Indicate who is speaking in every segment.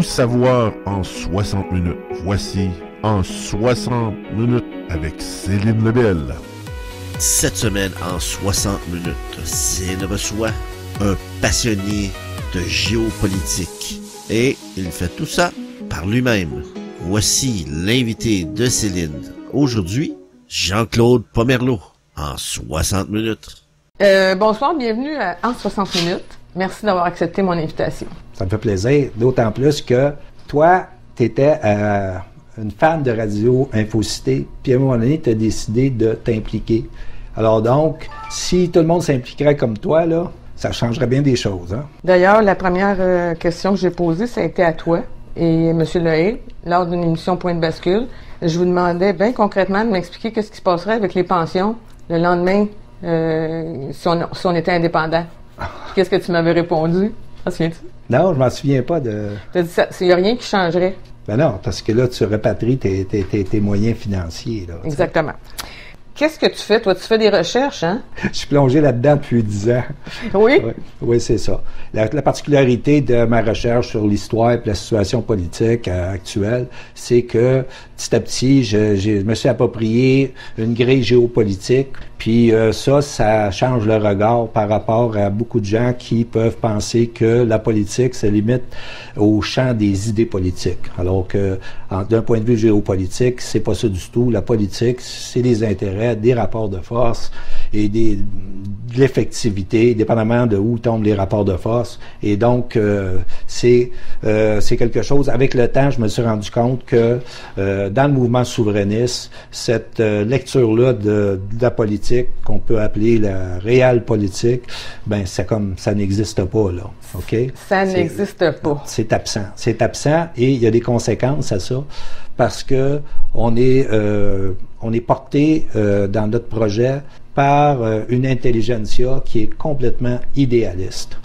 Speaker 1: Tout savoir en 60 minutes. Voici En 60 minutes avec Céline Lebel.
Speaker 2: Cette semaine, en 60 minutes, Céline reçoit un passionné de géopolitique. Et il fait tout ça par lui-même. Voici l'invité de Céline. Aujourd'hui, Jean-Claude Pomerleau, en 60 minutes.
Speaker 3: Bonsoir, bienvenue à En 60 minutes. Merci d'avoir accepté mon invitation.
Speaker 4: Ça me fait plaisir, d'autant plus que toi, tu étais une fan de Radio Infocité, puis à un moment donné, tu as décidé de t'impliquer. Alors donc, si tout le monde s'impliquerait comme toi, là, ça changerait bien des choses. Hein?
Speaker 3: D'ailleurs, la première question que j'ai posée, ça a été à toi et M. Lehé, lors d'une émission Point de bascule. Je vous demandais bien concrètement de m'expliquer qu'est-ce qui se passerait avec les pensions le lendemain si on était indépendant. Qu'est-ce que tu m'avais répondu? T'en souviens-tu?
Speaker 4: Non, je m'en souviens pas de...
Speaker 3: T'as dit ça, il n'y a rien qui changerait.
Speaker 4: Ben non, parce que là, tu repatries tes moyens financiers. Là,
Speaker 3: exactement. Qu'est-ce que tu fais? Toi, tu fais des recherches, hein?
Speaker 4: Je suis plongé là-dedans depuis 10 ans.
Speaker 3: Oui?
Speaker 4: Oui, c'est ça. La particularité de ma recherche sur l'histoire et la situation politique actuelle, c'est que petit à petit, je me suis approprié une grille géopolitique. Puis ça change le regard par rapport à beaucoup de gens qui peuvent penser que la politique se limite au champ des idées politiques. Alors que, d'un point de vue géopolitique, c'est pas ça du tout. La politique, c'est des intérêts, des rapports de force et de l'effectivité, dépendamment de où tombent les rapports de force. Et donc, c'est quelque chose. Avec le temps, je me suis rendu compte que dans le mouvement souverainiste, cette lecture-là de la politique, qu'on peut appeler la réelle politique, ben c'est comme ça n'existe pas là, ok?
Speaker 3: Ça n'existe pas.
Speaker 4: C'est absent et il y a des conséquences à ça parce que on est porté dans notre projet par une intelligentsia qui est complètement idéaliste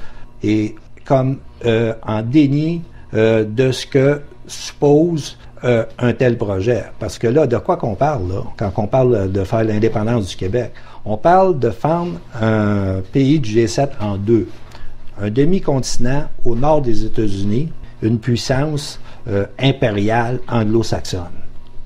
Speaker 4: et comme en déni de ce que suppose un tel projet. Parce que là, de quoi qu'on parle, là, quand on parle de faire l'indépendance du Québec? On parle de fendre un pays du G7 en deux. Un demi-continent au nord des États-Unis, une puissance impériale anglo-saxonne.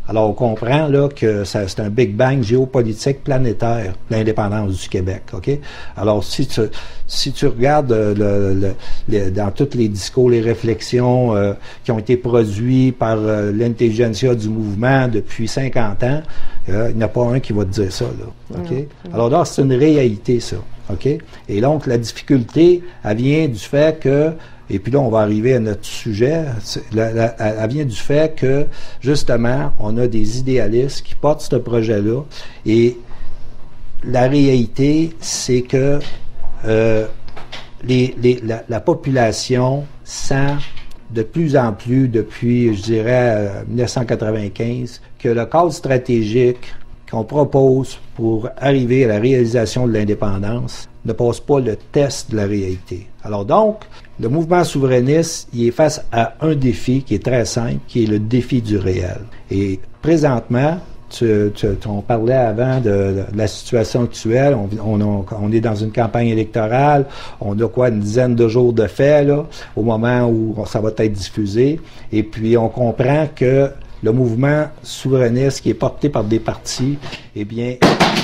Speaker 4: Alors, on comprend là que c'est un Big Bang géopolitique planétaire, l'indépendance du Québec, OK? Alors, si tu regardes dans tous les discours, les réflexions qui ont été produits par l'intelligentsia du mouvement depuis 50 ans, il n'y en a pas un qui va te dire ça, là, OK? Alors là, c'est une réalité, ça, OK? Et donc, la difficulté, elle vient du fait que et puis là, on va arriver à notre sujet. Elle vient du fait que, justement, on a des idéalistes qui portent ce projet-là. Et la réalité, c'est que la population sent de plus en plus, depuis, je dirais, 1995, que le cadre stratégique qu'on propose pour arriver à la réalisation de l'indépendance ne passe pas le test de la réalité. Alors donc, le mouvement souverainiste, il est face à un défi qui est très simple, qui est le défi du réel. Et présentement, on parlait avant de la situation actuelle, on est dans une campagne électorale, on a une dizaine de jours de fait, là, au moment où ça va être diffusé, et puis on comprend que le mouvement souverainiste qui est porté par des partis, eh bien,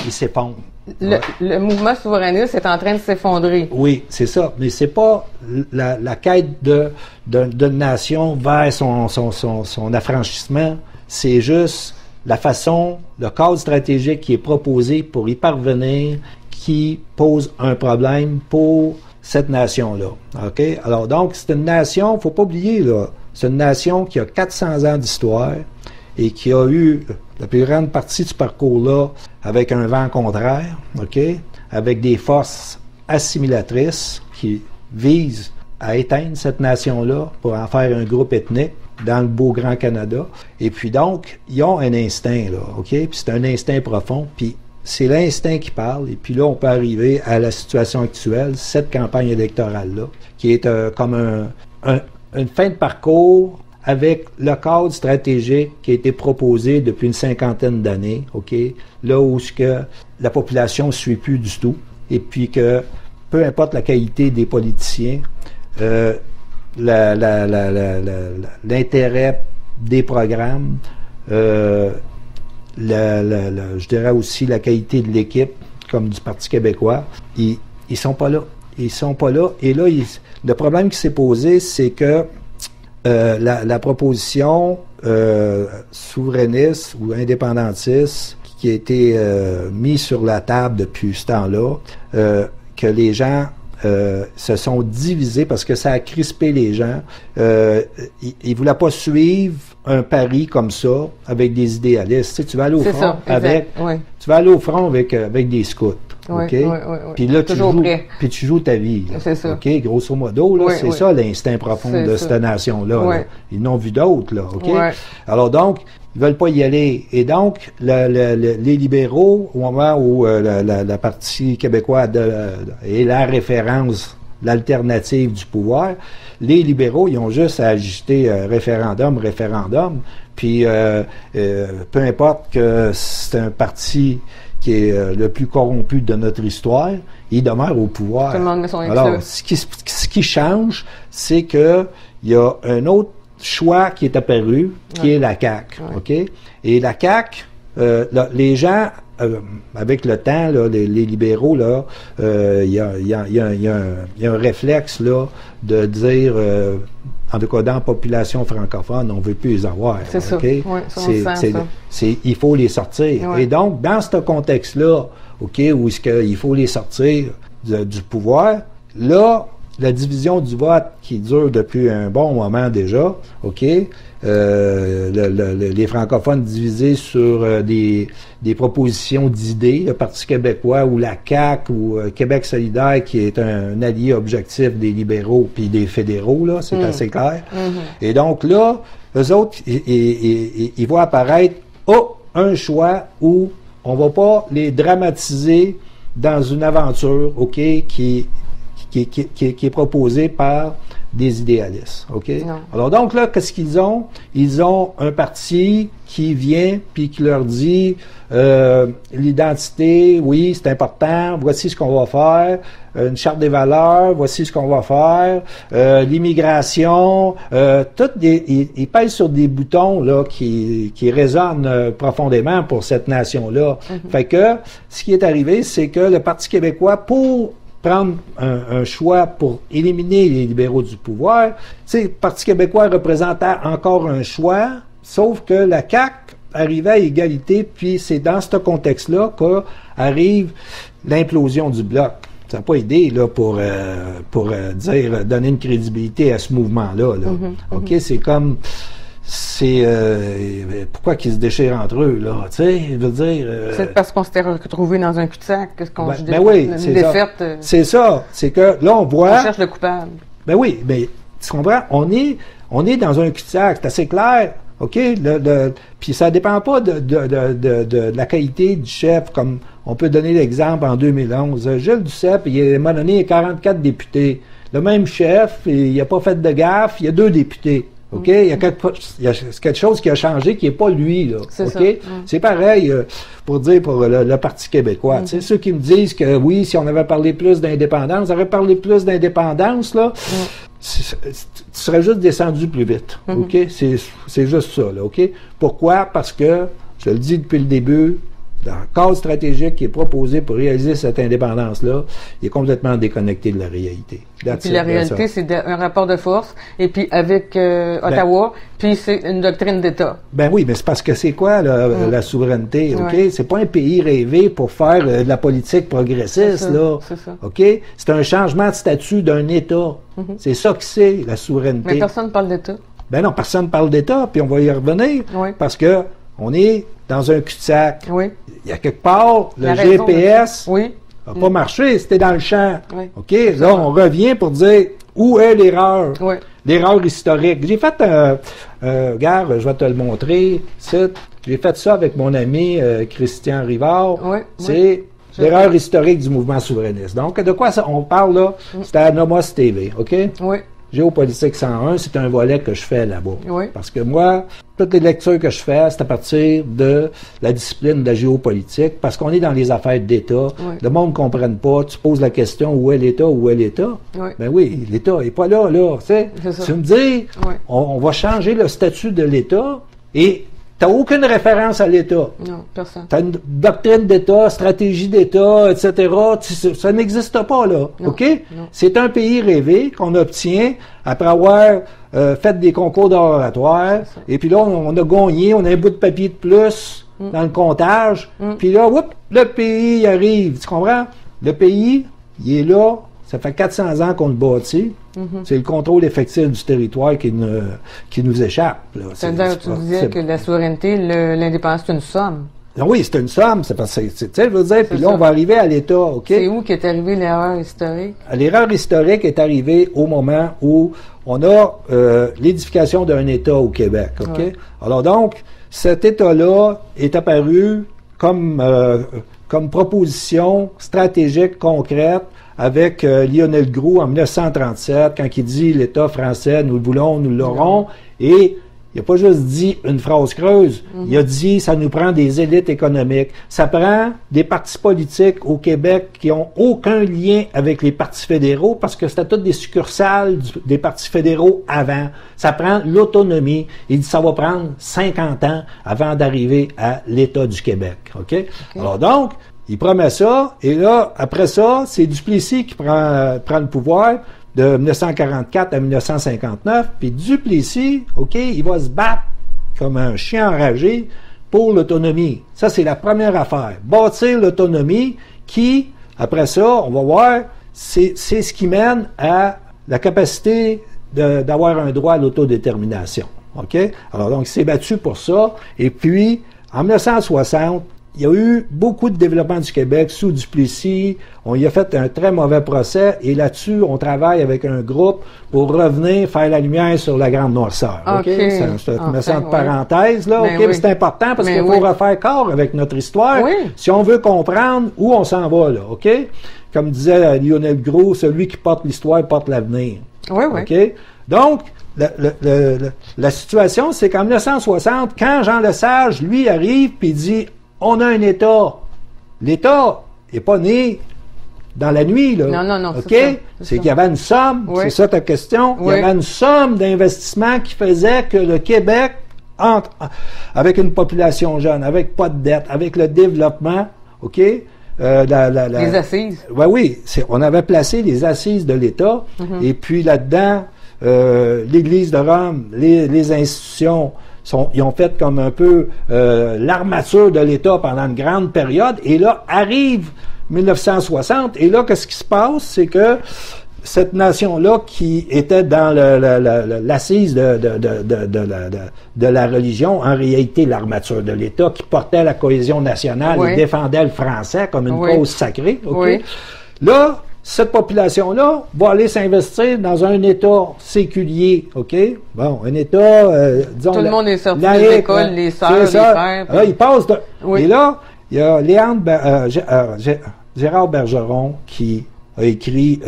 Speaker 4: il s'effondre.
Speaker 3: Le mouvement souverainiste est en train de s'effondrer.
Speaker 4: Oui, c'est ça. Mais c'est pas la quête d'une nation vers son affranchissement. C'est juste la façon, le cadre stratégique qui est proposé pour y parvenir, qui pose un problème pour cette nation-là. OK? Alors donc, c'est une nation, faut pas oublier, là, c'est une nation qui a 400 ans d'histoire et qui a eu la plus grande partie du parcours-là avec un vent contraire, OK? Avec des forces assimilatrices qui visent à éteindre cette nation-là pour en faire un groupe ethnique dans le beau grand Canada. Et puis donc, ils ont un instinct, là, OK? Puis c'est un instinct profond, puis c'est l'instinct qui parle. Et puis là, on peut arriver à la situation actuelle, cette campagne électorale-là, qui est comme une fin de parcours avec le cadre stratégique qui a été proposé depuis une cinquantaine d'années, OK? Là où la population ne suit plus du tout, et puis que peu importe la qualité des politiciens, l'intérêt des programmes, je dirais aussi la qualité de l'équipe, comme du Parti québécois, ils sont pas là. Ils sont pas là. Et là, le problème qui s'est posé, c'est que la proposition souverainiste ou indépendantiste qui a été mise sur la table depuis ce temps-là, que les gens se sont divisés parce que ça a crispé les gens. Ils ne voulaient pas suivre un pari comme ça avec des idéalistes. Tu sais, tu vas aller au front tu vas aller au front avec des scouts. OK? Puis là, tu joues ta vie.
Speaker 3: C'est ça.
Speaker 4: OK? Grosso modo, là, c'est ça l'instinct profond de cette nation-là. Là. Ils n'ont vu d'autres, là. OK? Alors donc, ils veulent pas y aller. Et donc, les libéraux, au moment où la Parti québécois est la référence, l'alternative du pouvoir, les libéraux, ils ont juste à ajuster référendum, puis peu importe que c'est un parti qui est le plus corrompu de notre histoire, il demeure au pouvoir.
Speaker 3: Tout le monde met son
Speaker 4: Alors, ce qui change, c'est que il y a un autre choix qui est apparu, qui est la CAQ. OK? Et la CAQ, les gens, avec le temps, là, les libéraux, là, il y a un réflexe là, de dire, en tout cas dans la population francophone, on ne veut plus les avoir.
Speaker 3: C'est ça.
Speaker 4: Okay? Il faut les sortir. Et donc, dans ce contexte-là, OK, où est-ce qu'il faut les sortir du pouvoir, là, la division du vote qui dure depuis un bon moment déjà, OK, les francophones divisés sur des propositions d'idées, le Parti québécois ou la CAQ ou Québec solidaire qui est un allié objectif des libéraux puis des fédéraux, là, c'est assez clair. Et donc là, eux autres, ils vont apparaître, un choix où on va pas les dramatiser dans une aventure, OK, qui est proposé par des idéalistes. OK?
Speaker 3: Non.
Speaker 4: Alors donc là, qu'est-ce qu'ils ont? Ils ont un parti qui vient puis qui leur dit l'identité, oui, c'est important, voici ce qu'on va faire, une charte des valeurs, voici ce qu'on va faire, l'immigration, ils pèsent sur des boutons là qui résonnent profondément pour cette nation-là. Fait que ce qui est arrivé, c'est que le Parti québécois, pour prendre un choix pour éliminer les libéraux du pouvoir, tu sais, le Parti québécois représentait encore un choix, sauf que la CAQ arrivait à égalité, puis c'est dans ce contexte-là qu'arrive l'implosion du Bloc. Ça n'a pas aidé là, pour dire, donner une crédibilité à ce mouvement-là. Là. OK, c'est comme... pourquoi qu'ils se déchirent entre eux, là, tu sais, je veux dire...
Speaker 3: C'est parce qu'on s'était retrouvé dans un cul-de-sac,
Speaker 4: oui, c'est ça, c'est que là, on voit...
Speaker 3: On cherche le coupable.
Speaker 4: Ben oui, mais tu comprends, on est dans un cul-de-sac, c'est assez clair, OK? Puis ça dépend pas de la qualité du chef, comme on peut donner l'exemple en 2011. Gilles Duceppe, il m'a donné 44 députés. Le même chef, il n'a pas fait de gaffe, il y a 2 députés. OK? Il y a quelque chose qui a changé qui n'est pas lui, là.
Speaker 3: C'est ça.
Speaker 4: C'est pareil pour dire pour le Parti québécois. Tu sais, ceux qui me disent que oui, si on avait parlé plus d'indépendance, là, tu serais juste descendu plus vite. OK? C'est juste ça, là. OK? Pourquoi? Parce que, je le dis depuis le début, le cadre stratégique qui est proposé pour réaliser cette indépendance-là, il est complètement déconnecté de la réalité.
Speaker 3: Et puis la réalité, c'est un rapport de force, et puis avec Ottawa, puis c'est une doctrine d'État.
Speaker 4: Ben oui, mais c'est parce que c'est quoi la souveraineté, OK? Ouais. C'est pas un pays rêvé pour faire de la politique progressiste, là.
Speaker 3: C'est ça.
Speaker 4: OK? C'est un changement de statut d'un État. C'est ça que c'est, la souveraineté.
Speaker 3: Mais personne ne parle d'État.
Speaker 4: Ben non, personne ne parle d'État, puis on va y revenir, parce que on est dans un cul-de-sac.
Speaker 3: Oui.
Speaker 4: Il y a quelque part, le GPS n'a pas marché, c'était dans le champ.
Speaker 3: Oui.
Speaker 4: OK? Là, on revient pour dire où est l'erreur.
Speaker 3: Oui.
Speaker 4: L'erreur historique. J'ai fait regarde, je vais te le montrer. J'ai fait ça avec mon ami Christian Rivard.
Speaker 3: Oui.
Speaker 4: C'est l'erreur historique du mouvement souverainiste. Donc, de quoi on parle là? C'était à Nomos TV, OK?
Speaker 3: Oui.
Speaker 4: Géopolitique 101, c'est un volet que je fais là-bas.
Speaker 3: Oui.
Speaker 4: Parce que moi, toutes les lectures que je fais, c'est à partir de la discipline de la géopolitique, parce qu'on est dans les affaires d'État.
Speaker 3: Oui.
Speaker 4: Le monde ne comprenne pas. Tu poses la question, où est l'État, où est l'État?
Speaker 3: Oui.
Speaker 4: Ben oui, l'État n'est pas là, là. Tu sais.
Speaker 3: C'est ça.
Speaker 4: Tu me dis,
Speaker 3: Oui.
Speaker 4: on va changer le statut de l'État et tu n'as aucune référence à l'État.
Speaker 3: Non, personne.
Speaker 4: Tu as une doctrine d'État, stratégie d'État, etc. Ça n'existe pas, là.
Speaker 3: Non,
Speaker 4: OK?
Speaker 3: non.
Speaker 4: C'est un pays rêvé qu'on obtient après avoir fait des concours d'oratoire.
Speaker 3: C'est ça.
Speaker 4: Et puis là, on a gagné, on a un bout de papier de plus dans le comptage. Puis là, whoop, le pays arrive. Tu comprends? Le pays, il est là. Ça fait 400 ans qu'on le bâtit. C'est le contrôle effectif du territoire qui nous échappe.
Speaker 3: C'est-à-dire, tu disais que la souveraineté, l'indépendance, c'est une somme.
Speaker 4: Oui, c'est une somme. C'est parce que, tu sais, je veux dire, puis là,
Speaker 3: ça.
Speaker 4: on va arriver à l'État, OK?
Speaker 3: C'est où qu'est arrivée l'erreur historique?
Speaker 4: L'erreur historique est arrivée au moment où on a l'édification d'un État au Québec, OK?
Speaker 3: Ouais.
Speaker 4: Alors donc, cet État-là est apparu comme proposition stratégique concrète avec Lionel Groulx en 1937, quand il dit « l'État français, nous le voulons, nous l'aurons », et il n'a pas juste dit une phrase creuse, il a dit « ça nous prend des élites économiques ». Ça prend des partis politiques au Québec qui n'ont aucun lien avec les partis fédéraux, parce que c'était toutes des succursales des partis fédéraux avant. Ça prend l'autonomie. Il dit « ça va prendre 50 ans avant d'arriver à l'État du Québec ». OK? Alors donc, il promet ça, et là, après ça, c'est Duplessis qui prend le pouvoir de 1944 à 1959, puis Duplessis, OK, il va se battre comme un chien enragé pour l'autonomie. Ça, c'est la première affaire. Bâtir l'autonomie qui, après ça, on va voir, c'est ce qui mène à la capacité d'avoir un droit à l'autodétermination. OK? Alors, donc, il s'est battu pour ça, et puis, en 1960, il y a eu beaucoup de développement du Québec sous Duplessis. On y a fait un très mauvais procès et là-dessus, on travaille avec un groupe pour revenir faire la lumière sur la grande noirceur.
Speaker 3: OK.
Speaker 4: C'est une sorte de parenthèse, là.
Speaker 3: Ben
Speaker 4: OK?
Speaker 3: oui.
Speaker 4: C'est important parce
Speaker 3: Mais
Speaker 4: qu'il faut
Speaker 3: oui.
Speaker 4: refaire corps avec notre histoire
Speaker 3: Oui.
Speaker 4: si on veut comprendre où on s'en va, là. OK? Comme disait Lionel Groulx, celui qui porte l'histoire porte l'avenir.
Speaker 3: Oui, oui.
Speaker 4: OK? Donc, la situation, c'est qu'en 1960, quand Jean Lesage, lui, arrive puis dit on a un État. L'État n'est pas né dans la nuit, là.
Speaker 3: Non,
Speaker 4: OK?
Speaker 3: c'est ça,
Speaker 4: C'est qu'il y avait une somme,
Speaker 3: Oui.
Speaker 4: c'est ça ta question?
Speaker 3: Oui.
Speaker 4: Il y avait une somme d'investissement qui faisait que le Québec, avec une population jeune, avec pas de dette, avec le développement, OK?
Speaker 3: Les assises.
Speaker 4: Oui, on avait placé les assises de l'État, et puis là-dedans, l'Église de Rome, les institutions, ils ont fait comme un peu l'armature de l'État pendant une grande période. Et là, arrive 1960. Et là, qu'est-ce qui se passe? C'est que cette nation-là, qui était dans l'assise de la religion, en réalité l'armature de l'État, qui portait la cohésion nationale
Speaker 3: Oui.
Speaker 4: et défendait le français comme une
Speaker 3: Oui.
Speaker 4: cause sacrée. OK?
Speaker 3: Oui.
Speaker 4: Là, cette population-là va aller s'investir dans un État séculier, OK? Bon, un État, disons...
Speaker 3: Tout le monde est sorti
Speaker 4: laïque,
Speaker 3: des écoles, les sœurs,
Speaker 4: c'est
Speaker 3: les
Speaker 4: ça.
Speaker 3: frères.
Speaker 4: Là, il passe de...
Speaker 3: Oui.
Speaker 4: Et là, il y a Gérard Bergeron qui a écrit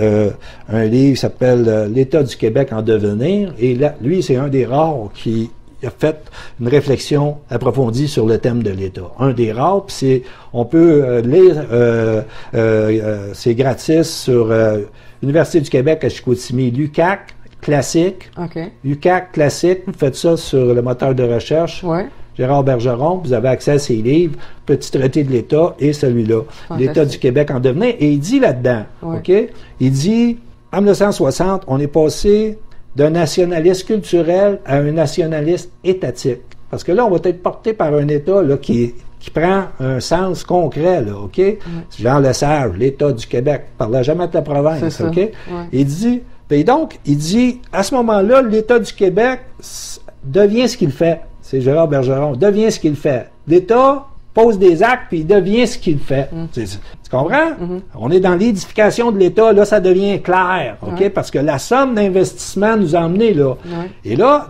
Speaker 4: un livre qui s'appelle « L'État du Québec en devenir ». Et là, lui, c'est un des rares qui a fait une réflexion approfondie sur le thème de l'État. Un des rares, puis c'est, on peut lire, c'est gratis sur Université du Québec à Chicoutimi, l'UQAC classique.
Speaker 3: OK.
Speaker 4: UQAC classique, vous faites ça sur le moteur de recherche.
Speaker 3: Oui.
Speaker 4: Gérard Bergeron, vous avez accès à ses livres, Petit traité de l'État et celui-là, L'État du Québec en devenir. Et il dit là-dedans,
Speaker 3: Oui.
Speaker 4: OK? Il dit, en 1960, on est passé d'un nationaliste culturel à un nationaliste étatique. Parce que là, on va être porté par un État là, qui prend un sens concret, là, OK? Jean Lesage, l'État du Québec, ne parlait jamais de la province,
Speaker 3: C'est ça.
Speaker 4: OK?
Speaker 3: Ouais.
Speaker 4: Il dit, et donc, il dit, à ce moment-là, l'État du Québec devient ce qu'il fait. C'est Gérard Bergeron, devient ce qu'il fait. L'État pose des actes, puis il devient ce qu'il fait. Tu comprends? On est dans l'édification de l'État, là, ça devient clair, OK?
Speaker 3: Ouais.
Speaker 4: Parce que la somme d'investissement nous a emmenés là.
Speaker 3: Ouais.
Speaker 4: Et là,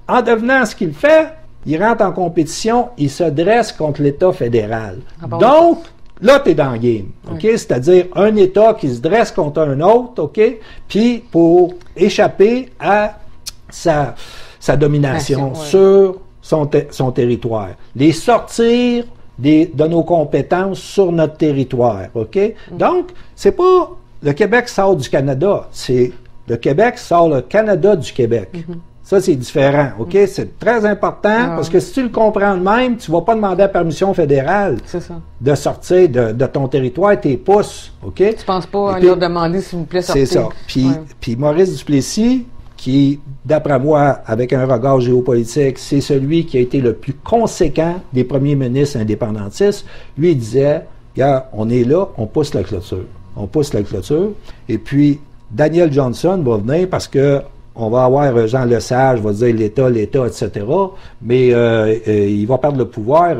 Speaker 4: en devenant ce qu'il fait, il rentre en compétition, il se dresse contre l'État fédéral.
Speaker 3: Ah bon?
Speaker 4: Donc, là, tu es dans le game. OK? C'est-à-dire un État qui se dresse contre un autre, OK? Puis pour échapper à sa domination sur son territoire. Les sortir de nos compétences sur notre territoire. OK? Donc, c'est pas le Québec sort du Canada, c'est le Québec sort le Canada du Québec. Ça, c'est différent, OK? C'est très important parce que si tu le comprends de même, tu ne vas pas demander la permission fédérale de sortir de ton territoire, tes pouces, OK?
Speaker 3: Tu ne penses pas à leur demander, s'il vous plaît, sortir.
Speaker 4: C'est ça. Puis Maurice Duplessis, qui, d'après moi, avec un regard géopolitique, c'est celui qui a été le plus conséquent des premiers ministres indépendantistes, lui, il disait, regarde, on est là, on pousse la clôture. On pousse la clôture. Et puis, Daniel Johnson va venir parce que on va avoir Jean Lesage, va dire l'État, etc. Mais il va perdre le pouvoir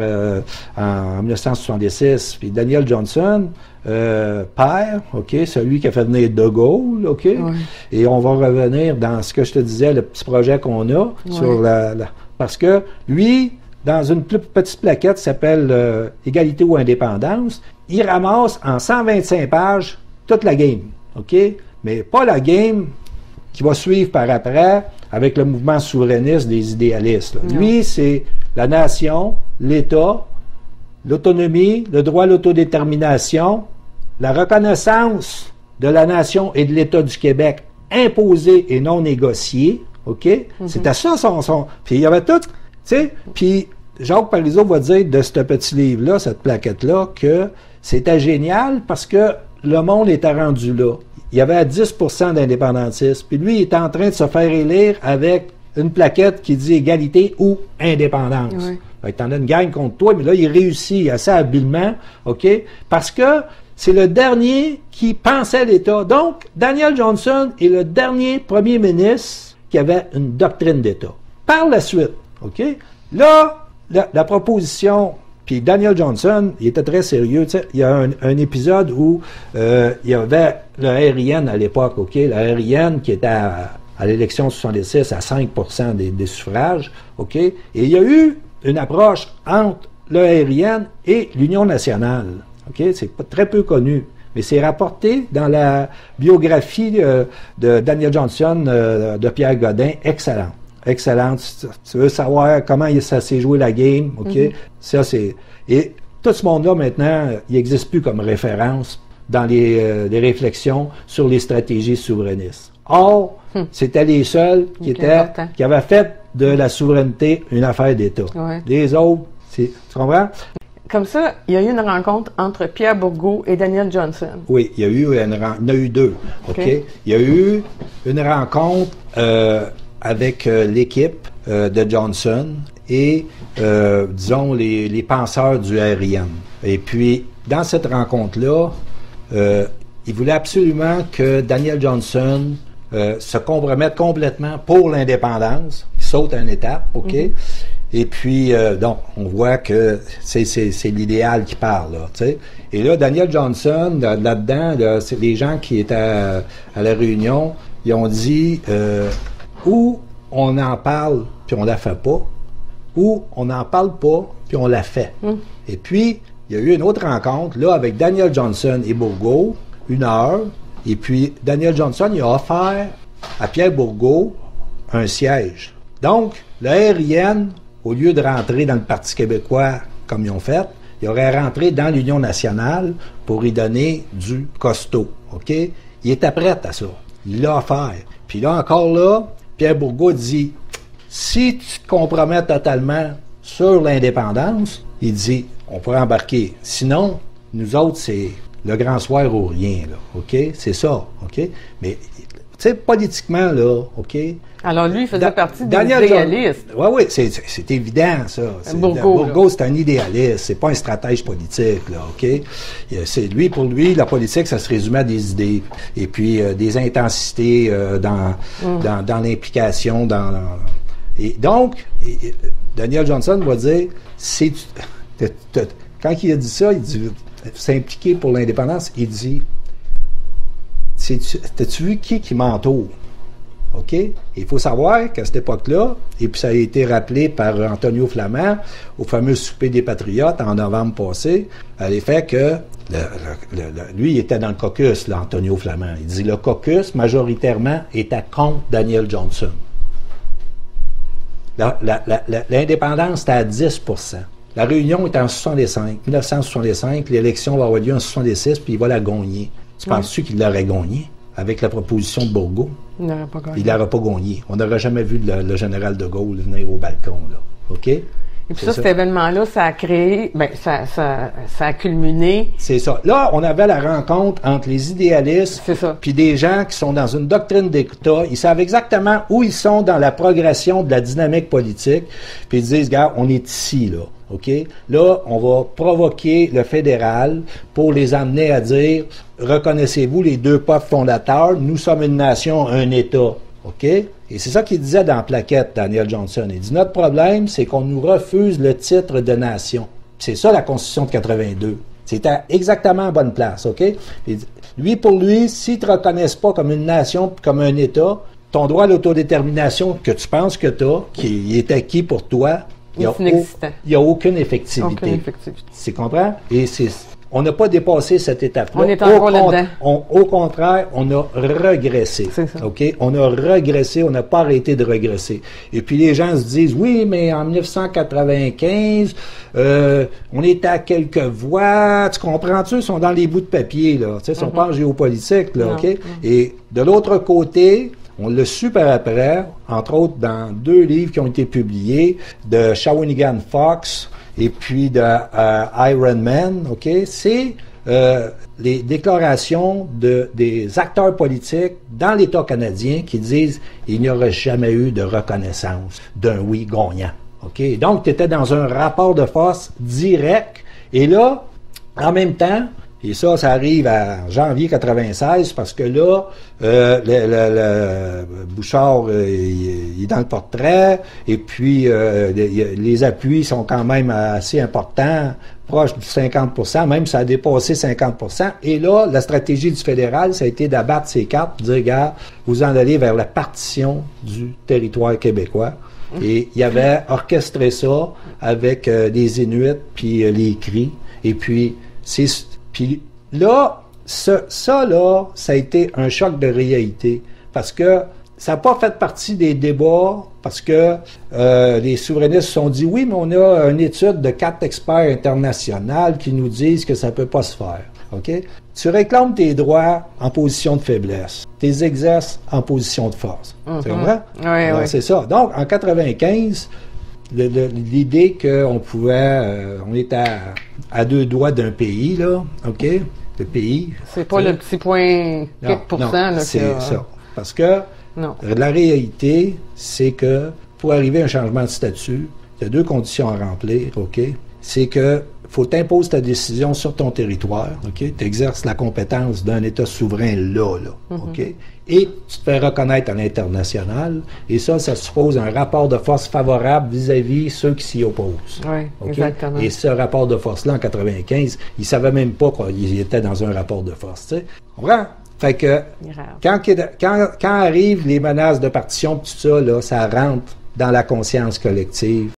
Speaker 4: en 1966. Puis Daniel Johnson, père, OK, celui qui a fait venir De Gaulle, OK? Et on va revenir dans ce que je te disais, le petit projet qu'on a sur parce que lui, dans une plus petite plaquette qui s'appelle Égalité ou indépendance, il ramasse en 125 pages toute la game, OK? Mais pas la game qui va suivre par après avec le mouvement souverainiste des idéalistes. Lui, c'est la nation, l'État, l'autonomie, le droit à l'autodétermination, la reconnaissance de la nation et de l'État du Québec imposée et non négociée. OK? C'était ça son... Puis il y avait tout... Tu sais, puis Jacques Parizeau va dire de ce petit livre-là, cette plaquette-là, que c'était génial parce que le monde était rendu là. Il y avait 10% d'indépendantistes. Puis lui, il était en train de se faire élire avec une plaquette qui dit égalité ou indépendance. Fait que t'en as une gang contre toi, mais là, il réussit assez habilement, OK? Parce que c'est le dernier qui pensait l'État. Donc, Daniel Johnson est le dernier premier ministre qui avait une doctrine d'État. Par la suite, OK? Là, la proposition... Puis Daniel Johnson, il était très sérieux. Tu sais, il y a un épisode où il y avait le RIN à l'époque, OK? Le RIN qui était à l'élection de 76 à 5% des suffrages, OK? Et il y a eu une approche entre le RIN et l'Union nationale, OK? C'est très peu connu, mais c'est rapporté dans la biographie de Daniel Johnson de Pierre Godin, excellente. Excellente. Tu veux savoir comment ça s'est joué la game, OK? Ça, c'est... Et tout ce monde-là, maintenant, il n'existe plus comme référence dans les réflexions sur les stratégies souverainistes. Or, c'était les seuls qui avaient fait de la souveraineté une affaire d'État. Les autres, tu comprends?
Speaker 3: Comme ça, il y a eu une rencontre entre Pierre Bourgault et Daniel Johnson.
Speaker 4: Oui, il y en a eu deux. OK? Il y a eu une rencontre avec l'équipe de Johnson et, disons, les penseurs du RIN. Et puis, dans cette rencontre-là, il voulait absolument que Daniel Johnson se compromette complètement pour l'indépendance, il saute une étape, OK? Et puis, donc, on voit que c'est l'idéal qui parle, là, tu sais. Et là, Daniel Johnson, là-dedans, c'est les gens qui étaient à la réunion, ils ont dit... ou on en parle puis on la fait pas, ou on n'en parle pas puis on la fait. Et puis, il y a eu une autre rencontre, là, avec Daniel Johnson et Bourgault, 1 heure, et puis Daniel Johnson, il a offert à Pierre Bourgault un siège. Donc, le RIN, au lieu de rentrer dans le Parti québécois comme ils ont fait, il aurait rentré dans l'Union nationale pour y donner du costaud, OK? Il était prêt à ça. Il l'a offert. Puis là, encore là, Pierre Bourgault dit, si tu te compromets totalement sur l'indépendance, il dit, on pourrait embarquer. Sinon, nous autres, c'est le grand soir ou rien, là, OK? C'est ça, OK? Mais, tu sais, politiquement, là, OK?
Speaker 3: Alors, lui, il faisait partie des idéalistes.
Speaker 4: Oui, c'est évident, ça. Bourgault, c'est un idéaliste. C'est pas un stratège politique, là, OK? Pour lui, la politique, ça se résumait à des idées. Et puis, des intensités dans l'implication. Et donc, Daniel Johnson va dire, quand il a dit ça, il dit, s'impliquer pour l'indépendance, il dit, t'as-tu vu qui m'entoure? OK? Il faut savoir qu'à cette époque-là, et puis ça a été rappelé par Antonio Flamand au fameux souper des Patriotes en novembre passé, à l'effet que lui, il était dans le caucus, là, Antonio Flamand. Il dit le caucus, majoritairement, était contre Daniel Johnson. L'indépendance était à 10%. La réunion était en 1965. L'élection va avoir lieu en 1966, puis il va la gagner. Tu penses-tu qu'il l'aurait gagné avec la proposition de Bourgault?
Speaker 3: Il n'aurait pas gagné.
Speaker 4: Il n'aurait pas gagné. On n'aurait jamais vu le général de Gaulle venir au balcon, là. OK?
Speaker 3: Et puis ça, cet événement-là, ça a créé, ça a culminé.
Speaker 4: C'est ça. Là, on avait la rencontre entre les idéalistes puis des gens qui sont dans une doctrine d'État. Ils savent exactement où ils sont dans la progression de la dynamique politique. Puis ils disent, gars, on est ici, là. OK? Là, on va provoquer le fédéral pour les amener à dire, reconnaissez-vous les deux peuples fondateurs, nous sommes une nation, un État. OK? Et c'est ça qu'il disait dans la plaquette, Daniel Johnson. Il dit, notre problème, c'est qu'on nous refuse le titre de nation. C'est ça, la Constitution de 82. C'était exactement à bonne place, OK? Et pour lui, s'ils ne te reconnaissent pas comme une nation, comme un État, ton droit à l'autodétermination que tu penses que tu as, qui est acquis pour toi, il n'y a aucune effectivité. Tu comprends? Et on n'a pas dépassé cette étape-là.
Speaker 3: On est encore là-dedans.
Speaker 4: Au contraire, on a régressé.
Speaker 3: C'est ça.
Speaker 4: OK? On a régressé, on n'a pas arrêté de régresser. Et puis les gens se disent, oui, mais en 1995, on était à quelques voix. Tu comprends-tu? Ils sont dans les bouts de papier, là. Tu sais, ils sont pas en géopolitique, là. OK? Et de l'autre côté, on l'a su par après, entre autres dans 2 livres qui ont été publiés, de Shawinigan Fox et puis de Iron Man, OK? C'est les déclarations des acteurs politiques dans l'État canadien qui disent il n'y aurait jamais eu de reconnaissance d'un oui gagnant. OK? Donc, tu étais dans un rapport de force direct. Et là, en même temps, et ça arrive à janvier 96 parce que là, Bouchard, il est dans le portrait et puis les appuis sont quand même assez importants, proche du 50%, même ça a dépassé 50%. Et là, la stratégie du fédéral, ça a été d'abattre ces cartes, de dire, regarde, vous en allez vers la partition du territoire québécois. Et il avait orchestré ça avec des Inuits puis les cris. Et puis, puis là, ça a été un choc de réalité parce que ça n'a pas fait partie des débats parce que les souverainistes se sont dit oui, mais on a une étude de 4 experts internationaux qui nous disent que ça ne peut pas se faire. OK? Tu réclames tes droits en position de faiblesse. Tu les exerces en position de force. Tu comprends?
Speaker 3: Oui, oui.
Speaker 4: C'est ça. Donc, en 95, l'idée qu'on pouvait, on est à 2 doigts d'un pays, là, OK? Le pays.
Speaker 3: C'est pas le petit point quelques pourcents.
Speaker 4: C'est ça. Parce que la réalité, c'est que pour arriver à un changement de statut, il y a 2 conditions à remplir, OK? C'est que faut t'imposer ta décision sur ton territoire, OK? Tu exerces la compétence d'un État souverain là, OK? Et tu te fais reconnaître à l'international, et ça suppose un rapport de force favorable vis-à-vis ceux qui s'y opposent.
Speaker 3: Oui, okay? Exactement.
Speaker 4: Et ce rapport de force-là, en 95, ils ne savaient même pas qu'ils étaient dans un rapport de force, tu sais. On comprend? Fait que, quand arrivent les menaces de partition, tout ça, là, ça rentre dans la conscience collective.